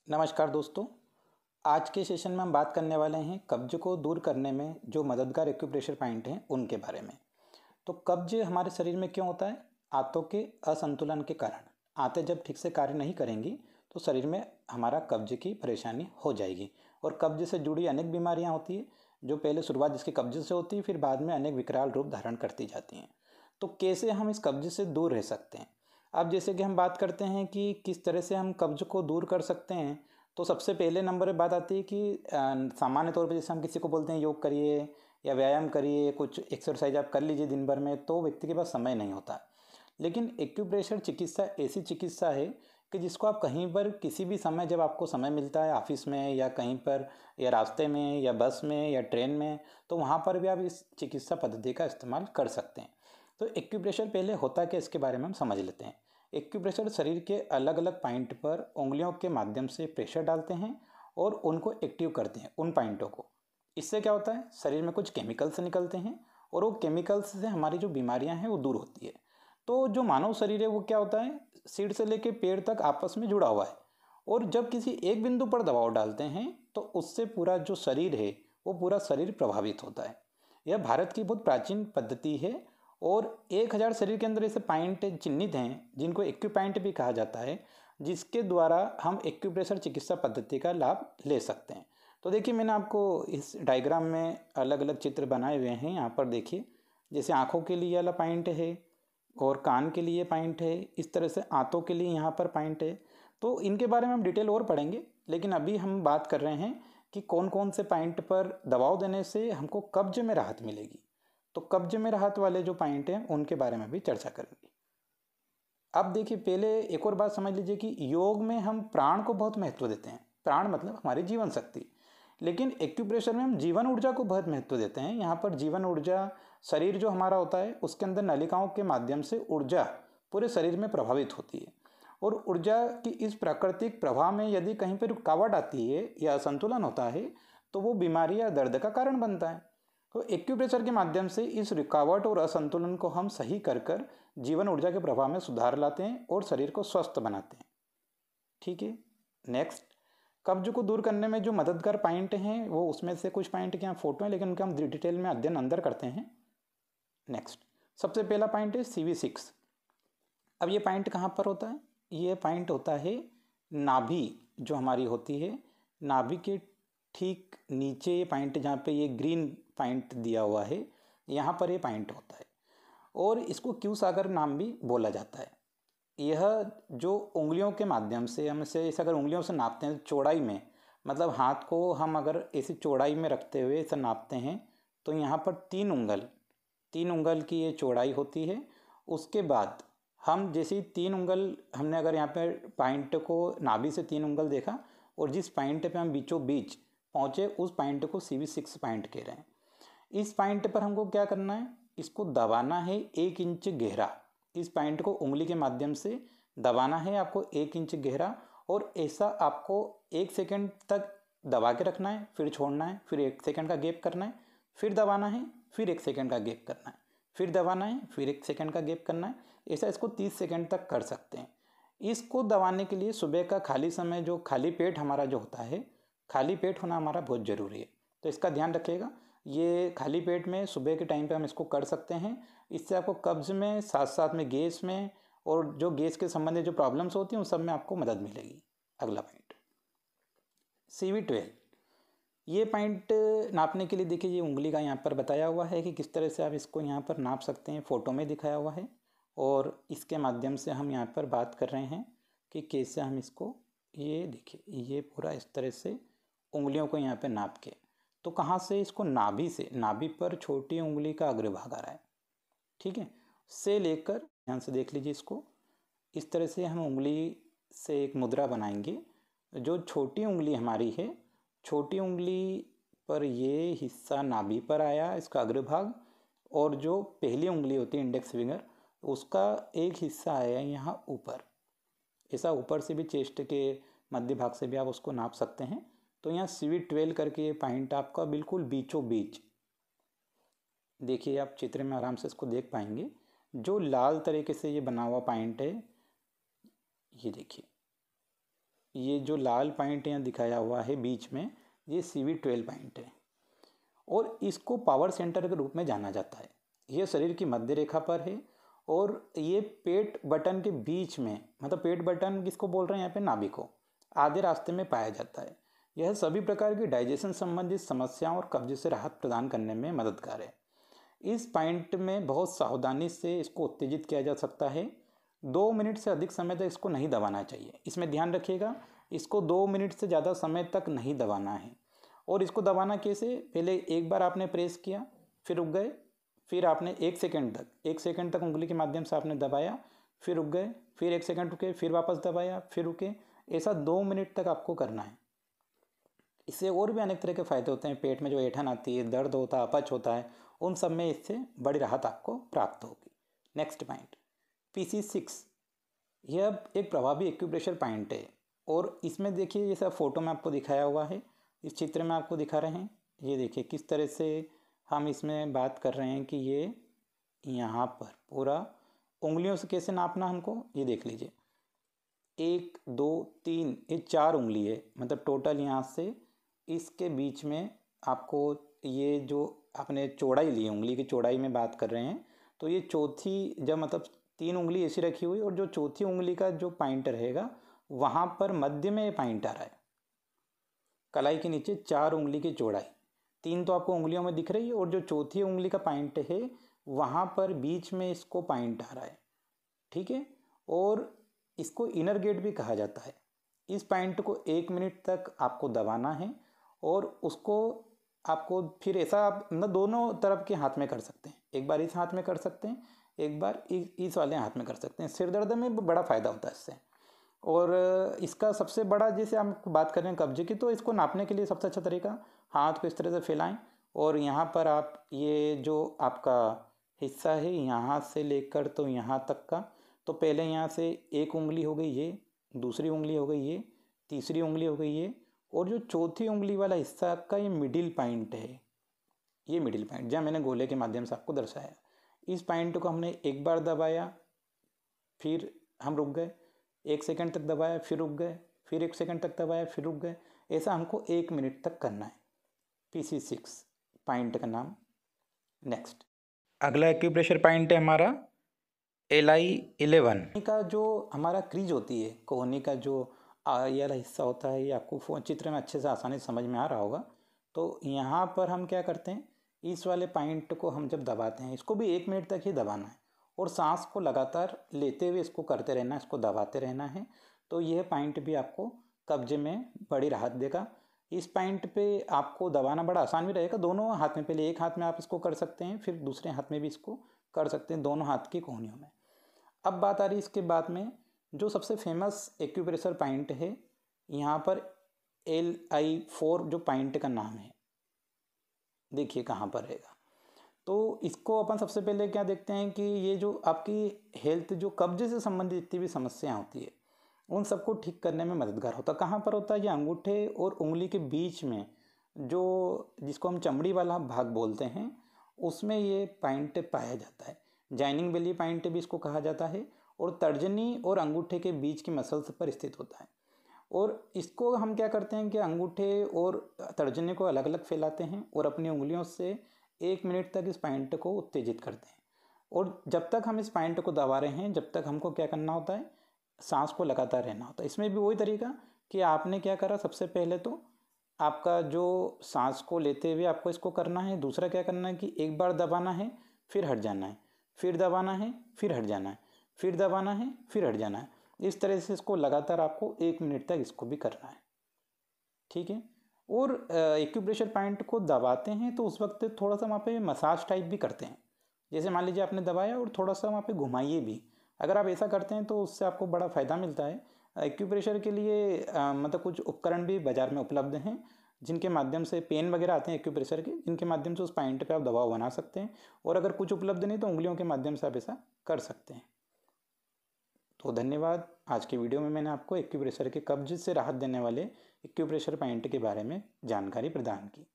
नमस्कार दोस्तों। आज के सेशन में हम बात करने वाले हैं कब्ज को दूर करने में जो मददगार एक्यूप्रेशर पॉइंट हैं उनके बारे में। तो कब्ज हमारे शरीर में क्यों होता है? आंतों के असंतुलन के कारण। आंतें जब ठीक से कार्य नहीं करेंगी तो शरीर में हमारा कब्ज की परेशानी हो जाएगी और कब्ज से जुड़ी अनेक बीमारियां होती है जो पहले शुरुआत जिसके कब्ज से होती है, फिर बाद में अनेक विकराल रूप धारण करती जाती हैं। तो कैसे हम इस कब्ज से दूर रह सकते हैं? अब जैसे कि हम बात करते हैं कि किस तरह से हम कब्ज को दूर कर सकते हैं, तो सबसे पहले नंबर पे बात आती है कि सामान्य तौर पे जैसे हम किसी को बोलते हैं योग करिए या व्यायाम करिए, कुछ एक्सरसाइज आप कर लीजिए दिन भर में, तो व्यक्ति के पास समय नहीं होता। लेकिन एक्यूप्रेशर चिकित्सा ऐसी चिकित्सा है कि जिसको आप कहीं पर किसी भी समय, जब आपको समय मिलता है ऑफिस में या कहीं पर या रास्ते में या बस में या ट्रेन में, तो वहाँ पर भी आप इस चिकित्सा पद्धति का इस्तेमाल कर सकते हैं। तो एक्यूप्रेशर पहले होता क्या, इसके बारे में हम समझ लेते हैं। एक्यूप्रेशर शरीर के अलग अलग पॉइंट पर उंगलियों के माध्यम से प्रेशर डालते हैं और उनको एक्टिव करते हैं, उन पॉइंटों को। इससे क्या होता है, शरीर में कुछ केमिकल्स निकलते हैं और वो केमिकल्स से हमारी जो बीमारियां हैं वो दूर होती है। तो जो मानव शरीर है वो क्या होता है, सिर से लेकर पैर तक आपस में जुड़ा हुआ है और जब किसी एक बिंदु पर दबाव डालते हैं तो उससे पूरा जो शरीर है वो पूरा शरीर प्रभावित होता है। यह भारत की बहुत प्राचीन पद्धति है और 1000 शरीर के अंदर ऐसे पॉइंट चिन्हित हैं जिनको एक्यूपॉइंट भी कहा जाता है, जिसके द्वारा हम एक्यूप्रेशर चिकित्सा पद्धति का लाभ ले सकते हैं। तो देखिए, मैंने आपको इस डायग्राम में अलग अलग चित्र बनाए हुए हैं। यहाँ पर देखिए, जैसे आँखों के लिए वाला पॉइंट है और कान के लिए पॉइंट है, इस तरह से आंतों के लिए यहाँ पर पॉइंट है। तो इनके बारे में हम डिटेल और पढ़ेंगे, लेकिन अभी हम बात कर रहे हैं कि कौन कौन से पॉइंट पर दबाव देने से हमको कब्ज में राहत मिलेगी। तो कब्ज में राहत वाले जो पॉइंट हैं उनके बारे में भी चर्चा करेंगे। अब देखिए, पहले एक और बात समझ लीजिए कि योग में हम प्राण को बहुत महत्व देते हैं। प्राण मतलब हमारी जीवन शक्ति, लेकिन एक्यूप्रेशर में हम जीवन ऊर्जा को बहुत महत्व देते हैं। यहाँ पर जीवन ऊर्जा, शरीर जो हमारा होता है उसके अंदर नलिकाओं के माध्यम से ऊर्जा पूरे शरीर में प्रभावित होती है और ऊर्जा की इस प्राकृतिक प्रवाह में यदि कहीं पर रुकावट आती है या असंतुलन होता है तो वो बीमारी या दर्द का कारण बनता है। तो एक्यूप्रेशर के माध्यम से इस रुकावट और असंतुलन को हम सही कर कर जीवन ऊर्जा के प्रभाव में सुधार लाते हैं और शरीर को स्वस्थ बनाते हैं। ठीक है, नेक्स्ट, कब्ज को दूर करने में जो मददगार पॉइंट हैं वो उसमें से कुछ पॉइंट के यहाँ फोटो हैं, लेकिन उनका हम डिटेल में अध्ययन अंदर करते हैं। नेक्स्ट, सबसे पहला पॉइंट है CV6। अब ये पॉइंट कहाँ पर होता है? ये पॉइंट होता है नाभि जो हमारी होती है, नाभि के ठीक नीचे ये पॉइंट, जहाँ पे ये ग्रीन पॉइंट दिया हुआ है, यहाँ पर ये पॉइंट होता है और इसको क्यू सागर नाम भी बोला जाता है। यह जो उंगलियों के माध्यम से हम इसे अगर उंगलियों से नापते हैं चौड़ाई में, मतलब हाथ को हम अगर ऐसी चौड़ाई में रखते हुए इसे नापते हैं तो यहाँ पर 3 उंगल की ये चौड़ाई होती है। उसके बाद हम जैसे 3 उंगल, हमने अगर यहाँ पे पॉइंट को नाभि से 3 उंगल देखा और जिस पॉइंट पे हम बीचों बीच पहुँचे उस पॉइंट को CV6 पॉइंट कह रहे हैं। इस पॉइंट पर हमको क्या करना है, इसको दबाना है 1 इंच गहरा। इस पॉइंट को उंगली के माध्यम से दबाना है आपको 1 इंच गहरा और ऐसा आपको 1 सेकंड तक दबा के रखना है, फिर छोड़ना है, फिर 1 सेकंड का गैप करना है, फिर दबाना है, फिर 1 सेकंड का गैप करना है, फिर दबाना है, फिर 1 सेकंड का गैप करना है। ऐसा इसको 30 सेकंड तक कर सकते हैं। इसको दबाने के लिए सुबह का खाली समय, जो खाली पेट हमारा जो होता है, खाली पेट होना हमारा बहुत ज़रूरी है, तो इसका ध्यान रखिएगा। ये खाली पेट में सुबह के टाइम पे हम इसको कर सकते हैं। इससे आपको कब्ज में, साथ साथ में गैस में और जो गैस के संबंधित जो प्रॉब्लम्स होती हैं उन सब में आपको मदद मिलेगी। अगला पॉइंट CV12। ये पॉइंट नापने के लिए देखिए, ये उंगली का यहाँ पर बताया हुआ है कि किस तरह से आप इसको यहाँ पर नाप सकते हैं, फ़ोटो में दिखाया हुआ है और इसके माध्यम से हम यहाँ पर बात कर रहे हैं कि कैसे हम इसको, ये देखिए ये पूरा इस तरह से उंगलियों को यहाँ पे नाप के, तो कहाँ से, इसको नाभि से, नाभि पर छोटी उंगली का अग्रभाग आ रहा है, ठीक है, से लेकर, ध्यान से देख लीजिए इसको, इस तरह से हम उंगली से एक मुद्रा बनाएंगे। जो छोटी उंगली हमारी है, छोटी उंगली पर ये हिस्सा नाभि पर आया, इसका अग्रभाग, और जो पहली उंगली होती है इंडेक्स फिंगर, उसका एक हिस्सा आया यहाँ ऊपर। ऐसा ऊपर से भी, चेस्ट के मध्य भाग से भी आप उसको नाप सकते हैं। तो यहाँ CV12 करके ये पॉइंट आपका बिल्कुल बीचों बीच, देखिए आप चित्र में आराम से इसको देख पाएंगे। जो लाल तरीके से ये बना हुआ पॉइंट है, ये देखिए, ये जो लाल पॉइंट यहाँ दिखाया हुआ है बीच में, ये CV12 पॉइंट है और इसको पावर सेंटर के रूप में जाना जाता है। यह शरीर की मध्य रेखा पर है और ये पेट बटन के बीच में, मतलब पेट बटन किसको बोल रहे हैं यहाँ पे, नाभि को, आधे रास्ते में पाया जाता है। यह सभी प्रकार की डाइजेशन संबंधित समस्याओं और कब्ज से राहत प्रदान करने में मददगार है। इस पॉइंट में बहुत सावधानी से इसको उत्तेजित किया जा सकता है। 2 मिनट से अधिक समय तक इसको नहीं दबाना चाहिए। इसमें ध्यान रखिएगा, इसको 2 मिनट से ज़्यादा समय तक नहीं दबाना है। और इसको दबाना कैसे, पहले एक बार आपने प्रेस किया, फिर रुक गए, फिर आपने 1 सेकंड तक उंगली के माध्यम से आपने दबाया, फिर रुक गए, फिर 1 सेकंड रुके, फिर वापस दबाया, फिर रुके। ऐसा 2 मिनट तक आपको करना है। इससे और भी अनेक तरह के फायदे होते हैं। पेट में जो ऐंठन आती है, दर्द होता है, अपच होता है, उन सब में इससे बड़ी राहत आपको प्राप्त होगी। नेक्स्ट पॉइंट PC6, यह एक प्रभावी एक्यूप्रेशर पॉइंट है और इसमें देखिए जैसा फोटो में आपको दिखाया हुआ है, इस चित्र में आपको दिखा रहे हैं, ये देखिए किस तरह से हम इसमें बात कर रहे हैं कि ये यहाँ पर पूरा उंगलियों से कैसे नापना हमको, ये देख लीजिए 1 2 3, ये 4 उंगली है, मतलब टोटल यहाँ से इसके बीच में आपको ये जो आपने चौड़ाई ली है, उंगली की चौड़ाई में बात कर रहे हैं, तो ये चौथी, जब मतलब 3 उंगली ऐसी रखी हुई और जो चौथी उंगली का जो पॉइंट रहेगा वहाँ पर मध्य में ये पॉइंट आ रहा है। कलाई के नीचे 4 उंगली की चौड़ाई, 3 तो आपको उंगलियों में दिख रही है और जो चौथी उंगली का पॉइंट है वहाँ पर बीच में इसको पॉइंट आ रहा है। ठीक है, और इसको इनर गेट भी कहा जाता है। इस पॉइंट को 1 मिनट तक आपको दबाना है और उसको आपको फिर ऐसा आप न दोनों तरफ के हाथ में कर सकते हैं, एक बार इस हाथ में कर सकते हैं, एक बार इस वाले हाथ में कर सकते हैं। सिर दर्द में बड़ा फ़ायदा होता है इससे। और इसका सबसे बड़ा, जैसे हम बात कर रहे हैं कब्जे की, तो इसको नापने के लिए सबसे अच्छा तरीका, हाथ को इस तरह से फैलाएं और यहाँ पर आप ये जो आपका हिस्सा है यहाँ से लेकर तो यहाँ तक का, तो पहले यहाँ से 1 उंगली हो गई ये, दूसरी उंगली हो गई ये, तीसरी उंगली हो गई ये, और जो चौथी उंगली वाला हिस्सा का ये मिडिल पॉइंट है, ये मिडिल पॉइंट जहाँ मैंने गोले के माध्यम से आपको दर्शाया, इस पॉइंट को हमने एक बार दबाया, फिर हम रुक गए, 1 सेकंड तक दबाया, फिर रुक गए, फिर 1 सेकंड तक दबाया, फिर रुक गए। ऐसा हमको 1 मिनट तक करना है। PC6 पॉइंट का नाम। नेक्स्ट अगला एक्यूप्रेशर पॉइंट है हमारा LI11 का, जो हमारा क्रीज होती है, कोहनी का जो ये वाला हिस्सा होता है, ये आपको चित्र में अच्छे से आसानी से समझ में आ रहा होगा। तो यहाँ पर हम क्या करते हैं, इस वाले पॉइंट को हम जब दबाते हैं, इसको भी 1 मिनट तक ही दबाना है और सांस को लगातार लेते हुए इसको करते रहना है, इसको दबाते रहना है। तो यह पॉइंट भी आपको कब्जे में बड़ी राहत देगा। इस पॉइंट पे आपको दबाना बड़ा आसान भी रहेगा। दोनों हाथ में, पहले एक हाथ में आप इसको कर सकते हैं, फिर दूसरे हाथ में भी इसको कर सकते हैं, दोनों हाथ की कोहनियों में। अब बात आ रही है इसके बाद में, जो सबसे फेमस एक्यूप्रेशर पॉइंट है यहाँ पर LI4 जो पॉइंट का नाम है, देखिए कहाँ पर रहेगा। तो इसको अपन सबसे पहले क्या देखते हैं कि ये जो आपकी हेल्थ, जो कब्जे से संबंधित जितनी भी समस्याएं होती है, उन सबको ठीक करने में मददगार होता है। कहाँ पर होता है, ये अंगूठे और उंगली के बीच में, जो जिसको हम चमड़ी वाला भाग बोलते हैं, उसमें ये पॉइंट पाया जाता है। जॉइनिंग बेली पॉइंट भी इसको कहा जाता है और तर्जनी और अंगूठे के बीच की मसल्स पर स्थित होता है। और इसको हम क्या करते हैं कि अंगूठे और तर्जनी को अलग अलग फैलाते हैं और अपनी उंगलियों से 1 मिनट तक इस पॉइंट को उत्तेजित करते हैं। और जब तक हम इस पॉइंट को दबा रहे हैं, जब तक हमको क्या करना होता है, सांस को लगातार रहना होता है। इसमें भी वही तरीका कि आपने क्या करा, सबसे पहले तो आपका जो सांस को लेते हुए आपको इसको करना है। दूसरा क्या करना है कि एक बार दबाना है, फिर हट जाना है, फिर दबाना है, फिर हट जाना है, फिर दबाना है, फिर हट जाना है। इस तरह से इसको लगातार आपको 1 मिनट तक इसको भी करना है। ठीक है। और एक्यूप्रेशर पॉइंट को दबाते हैं तो उस वक्त थोड़ा सा वहाँ पे मसाज टाइप भी करते हैं। जैसे मान लीजिए आपने दबाया और थोड़ा सा वहाँ पे घुमाइए भी, अगर आप ऐसा करते हैं तो उससे आपको बड़ा फ़ायदा मिलता है। एक्यूप्रेशर के लिए मतलब कुछ उपकरण भी बाज़ार में उपलब्ध हैं, जिनके माध्यम से पेन वगैरह आते हैं एक्यूप्रेशर के, जिनके माध्यम से उस पॉइंट पे आप दबाव बना सकते हैं। और अगर कुछ उपलब्ध नहीं तो उंगलियों के माध्यम से आप ऐसा कर सकते हैं। तो धन्यवाद। आज की वीडियो में मैंने आपको एक्यूप्रेशर के कब्ज से राहत देने वाले एक्यूप्रेशर पॉइंट के बारे में जानकारी प्रदान की।